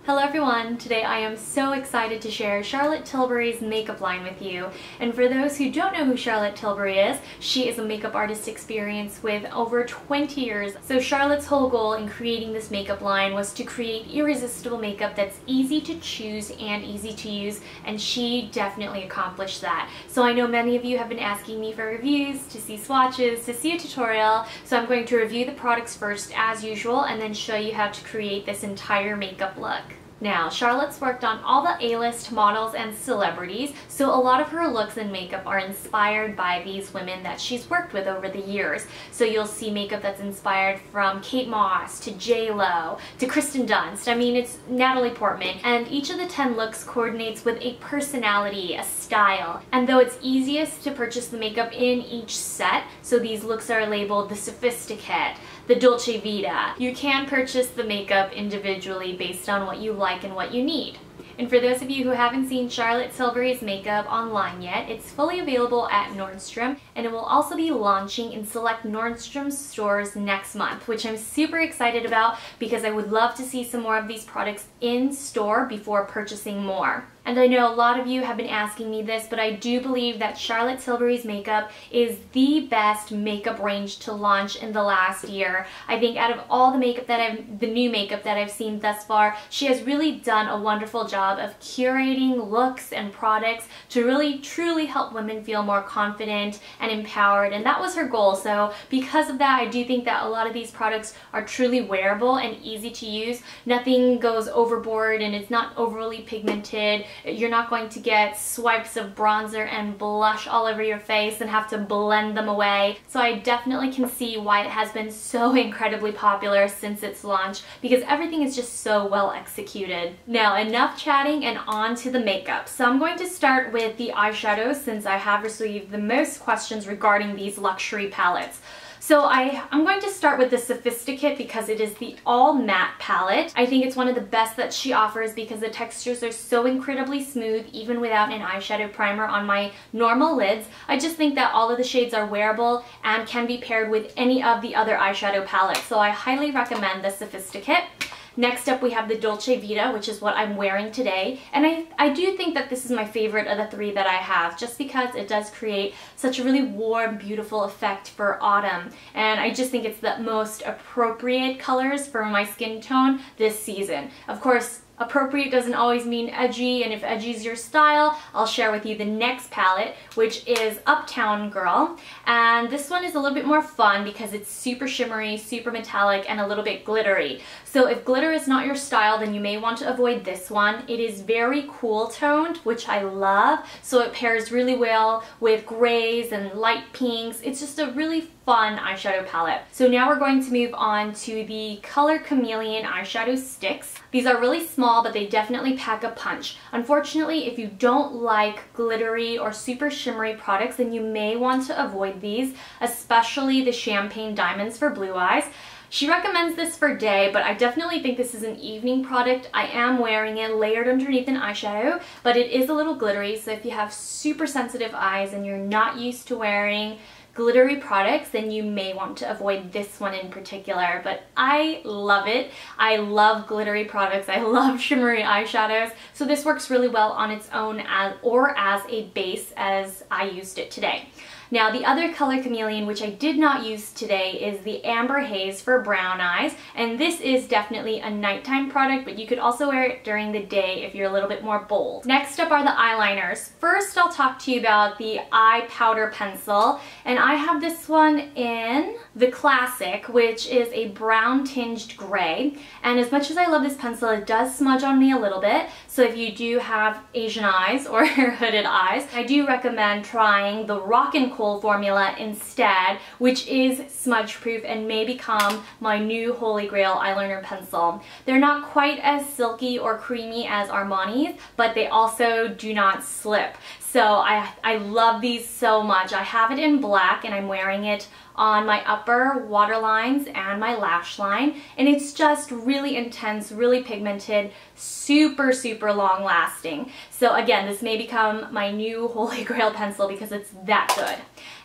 Hello everyone! Today I am so excited to share Charlotte Tilbury's makeup line with you. And for those who don't know who Charlotte Tilbury is, she is a makeup artist experienced with over 20 years. So Charlotte's whole goal in creating this makeup line was to create irresistible makeup that's easy to choose and easy to use, and she definitely accomplished that. So I know many of you have been asking me for reviews, to see swatches, to see a tutorial, so I'm going to review the products first as usual and then show you how to create this entire makeup look. Now, Charlotte's worked on all the A-list models and celebrities, so a lot of her looks and makeup are inspired by these women that she's worked with over the years. So you'll see makeup that's inspired from Kate Moss to J.Lo to Kristen Dunst. I mean, it's Natalie Portman. And each of the 10 looks coordinates with a personality, a style. And though it's easiest to purchase the makeup in each set, so these looks are labeled the Sophisticate, the Dolce Vita, you can purchase the makeup individually based on what you like and what you need. And for those of you who haven't seen Charlotte Tilbury's makeup online yet, it's fully available at Nordstrom, and it will also be launching in select Nordstrom stores next month, which I'm super excited about because I would love to see some more of these products in store before purchasing more. And I know a lot of you have been asking me this, but I do believe that Charlotte Tilbury's makeup is the best makeup range to launch in the last year. I think out of all the makeup the new makeup that I've seen thus far, she has really done a wonderful job of curating looks and products to really truly help women feel more confident and empowered, and that was her goal. So because of that, I do think that a lot of these products are truly wearable and easy to use. Nothing goes overboard and it's not overly pigmented. You're not going to get swipes of bronzer and blush all over your face and have to blend them away. So I definitely can see why it has been so incredibly popular since its launch, because everything is just so well executed. Now, enough chatting and on to the makeup. So I'm going to start with the eyeshadows since I have received the most questions regarding these luxury palettes. So I'm going to start with the Sophisticate because it is the all matte palette. I think it's one of the best that she offers because the textures are so incredibly smooth even without an eyeshadow primer on my normal lids. I just think that all of the shades are wearable and can be paired with any of the other eyeshadow palettes. So I highly recommend the Sophisticate. Next up we have the Dolce Vita, which is what I'm wearing today, and I do think that this is my favorite of the three that I have just because it does create such a really warm, beautiful effect for autumn, and I just think it's the most appropriate colors for my skin tone this season. Of course, appropriate doesn't always mean edgy, and if edgy is your style, I'll share with you the next palette, which is Uptown Girl. And this one is a little bit more fun because it's super shimmery, super metallic, and a little bit glittery. So if glitter is not your style, then you may want to avoid this one. It is very cool toned, which I love, so it pairs really well with grays and light pinks. It's just a really fun eyeshadow palette. So now we're going to move on to the color Chameleon eyeshadow sticks. These are really small, but they definitely pack a punch. Unfortunately, if you don't like glittery or super shimmery products, then you may want to avoid these, especially the Champagne Diamonds for blue eyes. She recommends this for day, but I definitely think this is an evening product. I am wearing it layered underneath an eyeshadow, but it is a little glittery, so if you have super sensitive eyes and you're not used to wearing glittery products, then you may want to avoid this one in particular, but I love it. I love glittery products. I love shimmery eyeshadows, so this works really well on its own or as a base as I used it today. Now the other color Chameleon, which I did not use today, is the Amber Haze for brown eyes, and this is definitely a nighttime product, but you could also wear it during the day if you're a little bit more bold. Next up are the eyeliners. First I'll talk to you about the eye powder pencil, and I have this one in the Classic, which is a brown tinged gray, and as much as I love this pencil, it does smudge on me a little bit, so if you do have Asian eyes or hooded eyes, I do recommend trying the Rock and Coal formula instead, which is smudge proof and may become my new holy grail eyeliner pencil. They're not quite as silky or creamy as Armani's, but they also do not slip. So I love these so much. I have it in black and I'm wearing it on my upper waterlines and my lash line, and it's just really intense, really pigmented, super long lasting. So again, this may become my new holy grail pencil because it's that good.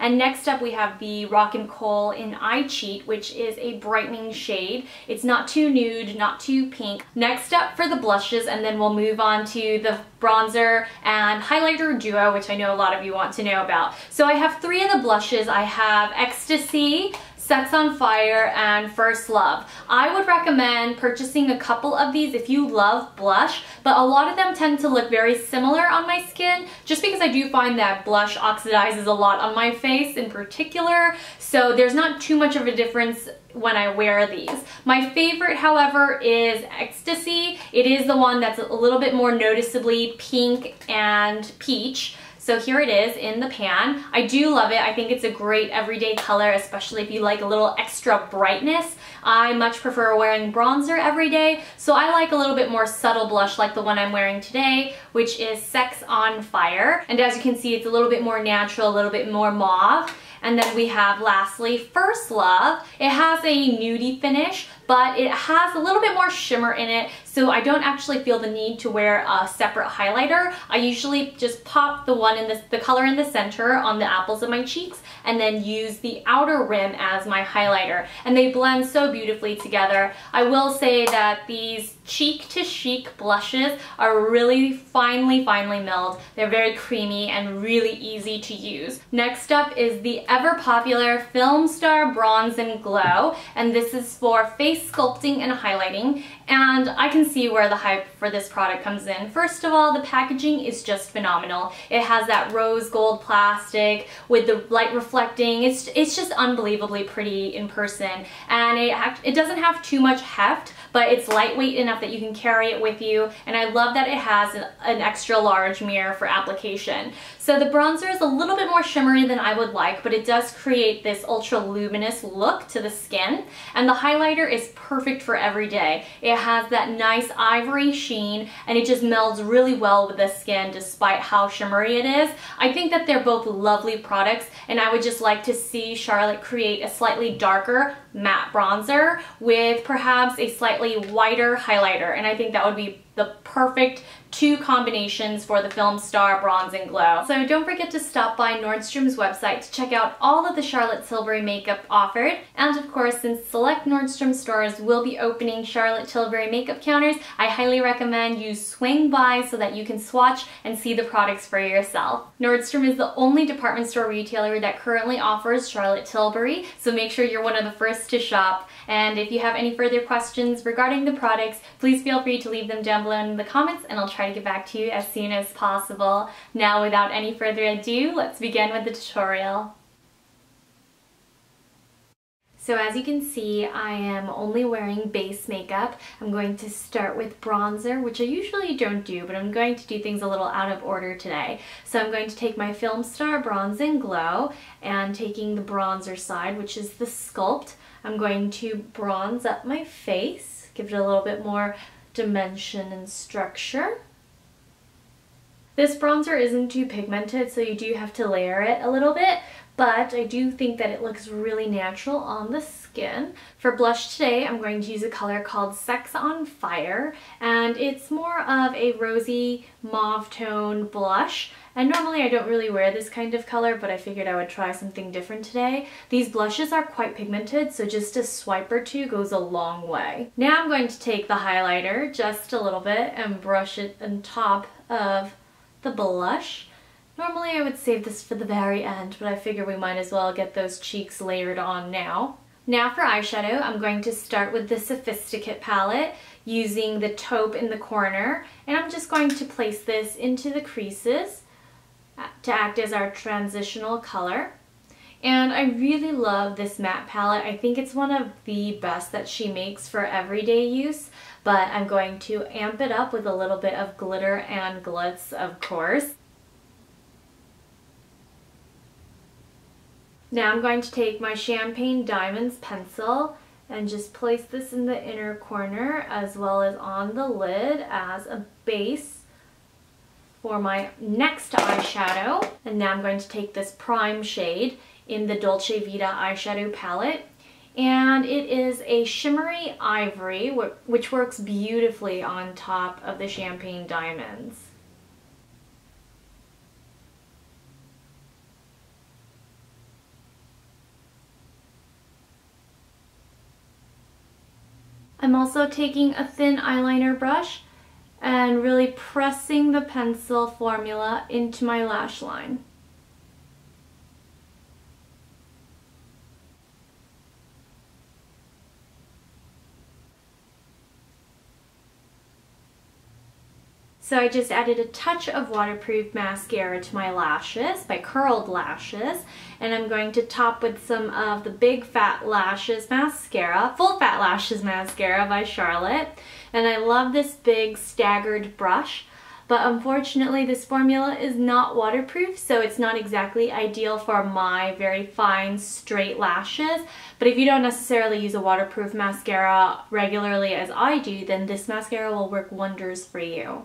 And next up we have the Rock and Coal in Eye Cheat, which is a brightening shade. It's not too nude, not too pink. Next up for the blushes, and then we'll move on to the bronzer and highlighter duo, which I know a lot of you want to know about. So I have three of the blushes. I have Ecstasy, Sex on Fire, and First Love. I would recommend purchasing a couple of these if you love blush, but a lot of them tend to look very similar on my skin, just because I do find that blush oxidizes a lot on my face in particular, so there's not too much of a difference when I wear these. My favorite, however, is Ecstasy. It is the one that's a little bit more noticeably pink and peach. So here it is in the pan. I do love it. I think it's a great everyday color, especially if you like a little extra brightness. I much prefer wearing bronzer every day, so I like a little bit more subtle blush like the one I'm wearing today, which is Sex on Fire. And as you can see, it's a little bit more natural, a little bit more mauve. And then we have lastly First Love. It has a nudie finish, but it has a little bit more shimmer in it, so I don't actually feel the need to wear a separate highlighter. I usually just pop the one in the color in the center on the apples of my cheeks, and then use the outer rim as my highlighter. And they blend so beautifully together. I will say that these cheek to chic blushes are really finely milled. They're very creamy and really easy to use. Next up is the ever popular Film Star Bronze and Glow, and this is for face sculpting and highlighting, and I can see where the hype for this product comes in. First of all, the packaging is just phenomenal. It has that rose gold plastic with the light reflecting. It's just unbelievably pretty in person, and it doesn't have too much heft, but it's lightweight enough that you can carry it with you, and I love that it has an extra large mirror for application. So the bronzer is a little bit more shimmery than I would like, but it does create this ultra luminous look to the skin, and the highlighter is perfect for every day. It has that nice ivory sheen, and it just melds really well with the skin despite how shimmery it is. I think that they're both lovely products, and I would just like to see Charlotte create a slightly darker matte bronzer with perhaps a slightly whiter highlighter, and I think that would be the perfect two combinations for the Film Star Bronze and Glow. So don't forget to stop by Nordstrom's website to check out all of the Charlotte Tilbury makeup offered. And of course, since select Nordstrom stores will be opening Charlotte Tilbury makeup counters, I highly recommend you swing by so that you can swatch and see the products for yourself. Nordstrom is the only department store retailer that currently offers Charlotte Tilbury, so make sure you're one of the first to shop. And if you have any further questions regarding the products, please feel free to leave them down below in the comments, and I'll try to get back to you as soon as possible. Now, without any further ado, let's begin with the tutorial. So as you can see, I am only wearing base makeup. I'm going to start with bronzer, which I usually don't do, but I'm going to do things a little out of order today. So I'm going to take my Film Star Bronze and Glow, and taking the bronzer side, which is the Sculpt, I'm going to bronze up my face, give it a little bit more dimension and structure. This bronzer isn't too pigmented, so you do have to layer it a little bit, but I do think that it looks really natural on the skin. For blush today, I'm going to use a color called Sex on Fire, and it's more of a rosy mauve tone blush. And normally I don't really wear this kind of color, but I figured I would try something different today. These blushes are quite pigmented, so just a swipe or two goes a long way. Now I'm going to take the highlighter just a little bit and brush it on top of the blush. Normally I would save this for the very end, but I figure we might as well get those cheeks layered on now. Now for eyeshadow, I'm going to start with the Sophisticate palette using the taupe in the corner, and I'm just going to place this into the creases to act as our transitional color. And I really love this matte palette. I think it's one of the best that she makes for everyday use, but I'm going to amp it up with a little bit of glitter and glitz, of course. Now I'm going to take my Champagne Diamonds pencil and just place this in the inner corner as well as on the lid as a base for my next eyeshadow. And now I'm going to take this prime shade in the Dolce Vita eyeshadow palette, and it is a shimmery ivory which works beautifully on top of the Champagne Diamonds. I'm also taking a thin eyeliner brush and really pressing the pencil formula into my lash line. So I just added a touch of waterproof mascara to my lashes, my curled lashes, and I'm going to top with some of the Big Fat Lashes mascara, Full Fat Lashes mascara by Charlotte. And I love this big staggered brush, but unfortunately this formula is not waterproof, so it's not exactly ideal for my very fine straight lashes. But if you don't necessarily use a waterproof mascara regularly as I do, then this mascara will work wonders for you.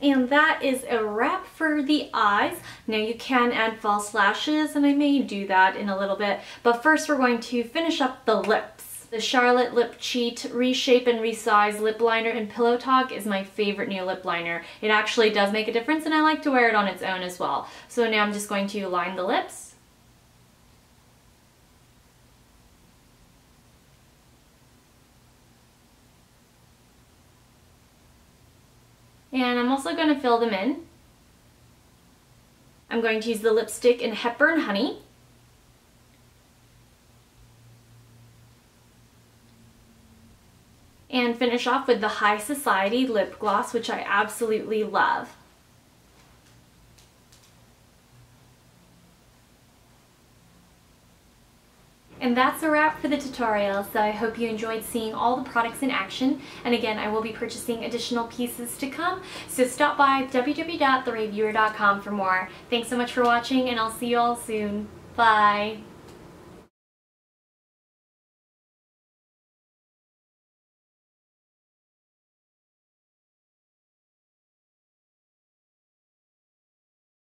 And that is a wrap for the eyes. Now you can add false lashes, and I may do that in a little bit, but first we're going to finish up the lips. The Charlotte Lip Cheat Reshape and Resize Lip Liner in Pillow Talk is my favorite new lip liner. It actually does make a difference, and I like to wear it on its own as well. So now I'm just going to line the lips. And I'm also going to fill them in. I'm going to use the lipstick in Hepburn Honey. And finish off with the High Society lip gloss, which I absolutely love. And that's a wrap for the tutorial, so I hope you enjoyed seeing all the products in action. And again, I will be purchasing additional pieces to come, so stop by www.theraeviewer.com for more. Thanks so much for watching, and I'll see you all soon. Bye!